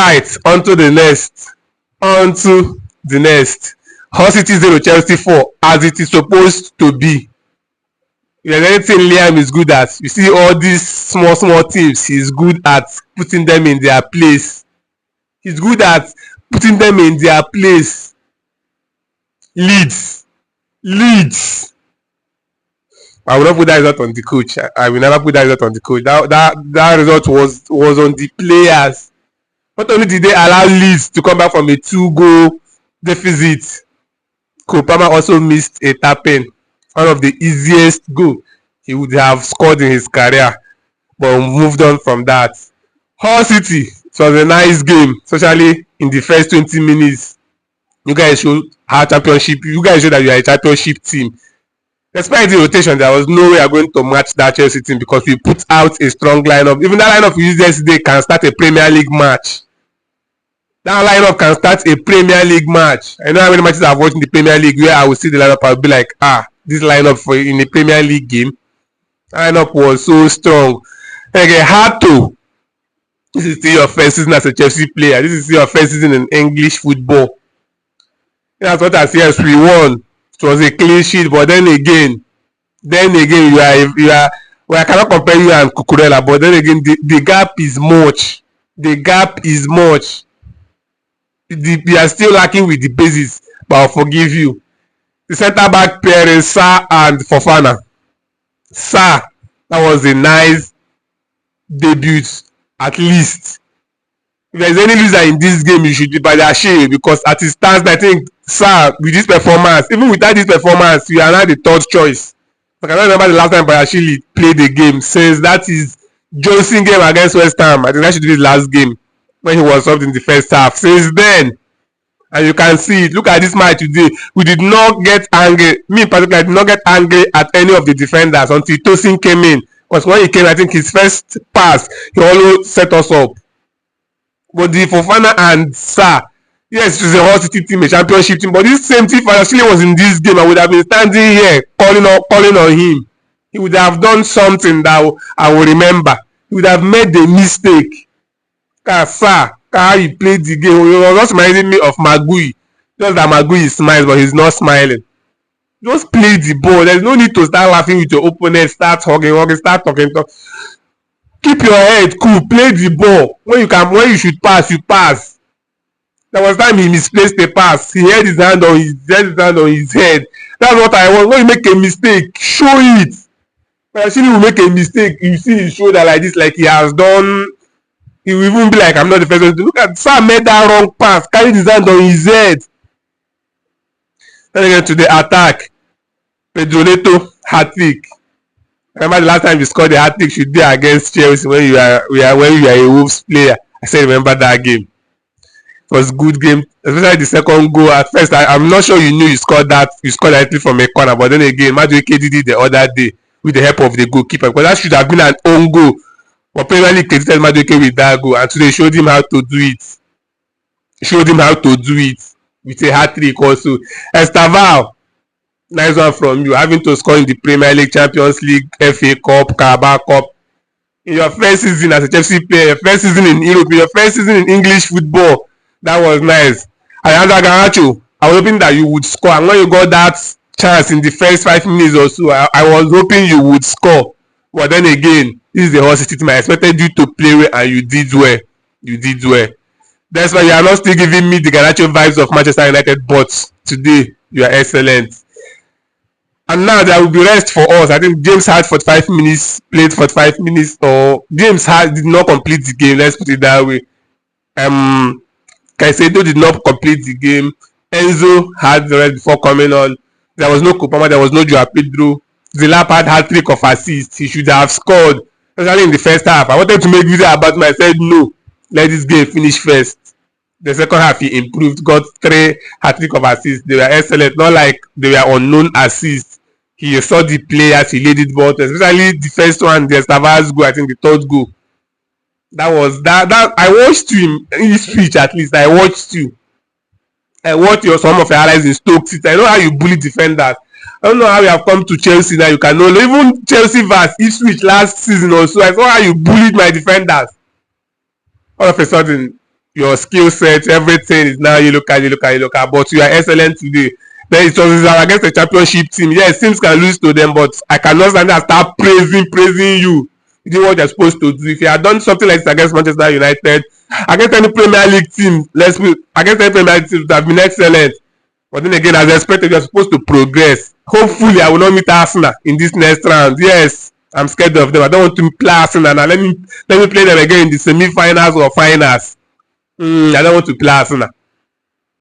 Right, onto the next. Onto the next. Hull City 0, Chelsea 4, as it is supposed to be. If there's anything Liam is good at, you see all these small teams, he's good at putting them in their place. He's good at putting them in their place. Leeds. I will not put that result on the coach. I will never put that result on the coach. That result was on the players. Not only did they allow Leeds to come back from a 2-goal deficit, Kopama also missed a tap-in. One of the easiest goal he would have scored in his career, but moved on from that. Hull City, it was a nice game, especially in the first 20 minutes. You guys showed you guys showed that you are a championship team. Despite the rotation, there was no way you're going to match that Chelsea team because we put out a strong lineup. Even that lineup we used yesterday can start a Premier League match. That lineup can start a Premier League match. I know how many matches I've watched in the Premier League where I will see the lineup, I'll be like, this lineup for in a Premier League game. That lineup was so strong. Okay, hard to. This is still your first season as a Chelsea player. This is still your first season in English football. That's what I say. Yes, we won. It was a clean sheet, but then again, you are. Well, I cannot compare you and Cucurella, but then again, the gap is much. We are still lacking with the basis, but I'll forgive you. The centre back pairing, Sarr and Fofana. Sarr, that was a nice debut, at least. If there's any loser in this game, you should be Badiashile, because at his stance, I think Sarr, with this performance, even without this performance, you are now the third choice. I cannot remember the last time Badiashile played the game, since that is Johnson game against West Ham. I think that should be his last game, when he was subbed in the first half. Since then, and you can see it, look at this match today. We did not get angry. Me in particular, I did not get angry at any of the defenders until Tosin came in. Because when he came, I think his first pass, he always set us up. But the Fofana and Sarr, yes, it was a Hull City team, a championship team, but this same team actually was in this game. I would have been standing here calling on him. He would have done something that I will remember. He would have made a mistake. Sarr, how he played the game, he was just reminding me of Magui. Just that Magui smiles, but he's not smiling. Just play the ball. There's no need to start laughing with your opponent, start hugging, start talking. Keep your head cool, play the ball. When you should pass, you pass. There was time he misplaced the pass. He had his hand on his head. That's what I want. When you make a mistake, show it. When actually will make a mistake, you see his shoulder like this, like he has done. He will even be like, I'm not the first one to look at. Sarr made that wrong pass, carried his hand on his head. Then again to the attack. Pedro Neto, hat-trick. Remember the last time you scored a hat-trick should be against Chelsea when you are a Wolves player. I said remember that game. It was a good game, especially the second goal. At first, I'm not sure you knew you scored that. You scored that from a corner, but then again, Madueke did it the other day with the help of the goalkeeper, because that should have been an own goal. But Premier League credited Madueke with that goal, and today showed him how to do it. With a hat-trick also. Estaval, nice one from you, having to score in the Premier League, Champions League, FA Cup, Carabao Cup. In your first season as a Chelsea player, your first season in Europe, your first season in English football, that was nice. Alejandro Garnacho, I was hoping that you would score, and when you got that chance in the first 5 minutes or so, I was hoping you would score. But then again, this is the Hull City team. I expected you to play well, and you did well. That's why you are not still giving me the Garnacho vibes of Manchester United, but today you are excellent. And now there will be rest for us. I think James had 45 minutes, played 45 minutes, or James did not complete the game. Let's put it that way. Caicedo did not complete the game. Enzo had the rest before coming on. There was no Kopama, there was no Joao Pedro. Zilap had hat-trick of assists. He should have scored, especially in the first half. I wanted to make video about him. I said no, let this game finish first. The second half he improved, got 3 hat-trick of assists. They were excellent, not like they were unknown assists. He saw the players, he laid it ball, especially the first one, the Estaval's goal, I think the third goal. That was that I watched him in his speech. At least I watched you. I watched some of your highlights in Stoke City. I know how you bully defenders. I don't know how you have come to Chelsea now. You can know even Chelsea vs Ipswich last season or so. I saw how you bullied my defenders. All of a sudden, your skill set, everything is now you look at, but you are excellent today. Then it was against the championship team. Yes, teams can lose to them, but I cannot stand there and start praising you. You did what you're supposed to do. If you had done something like this against Manchester United, against any Premier League team, against any Premier League team, that have been excellent. But then again, as expected, you're supposed to progress. Hopefully, I will not meet Arsenal in this next round. Yes, I'm scared of them. I don't want to play Arsenal now. Let me play them again in the semi-finals or finals. I don't want to play Arsenal.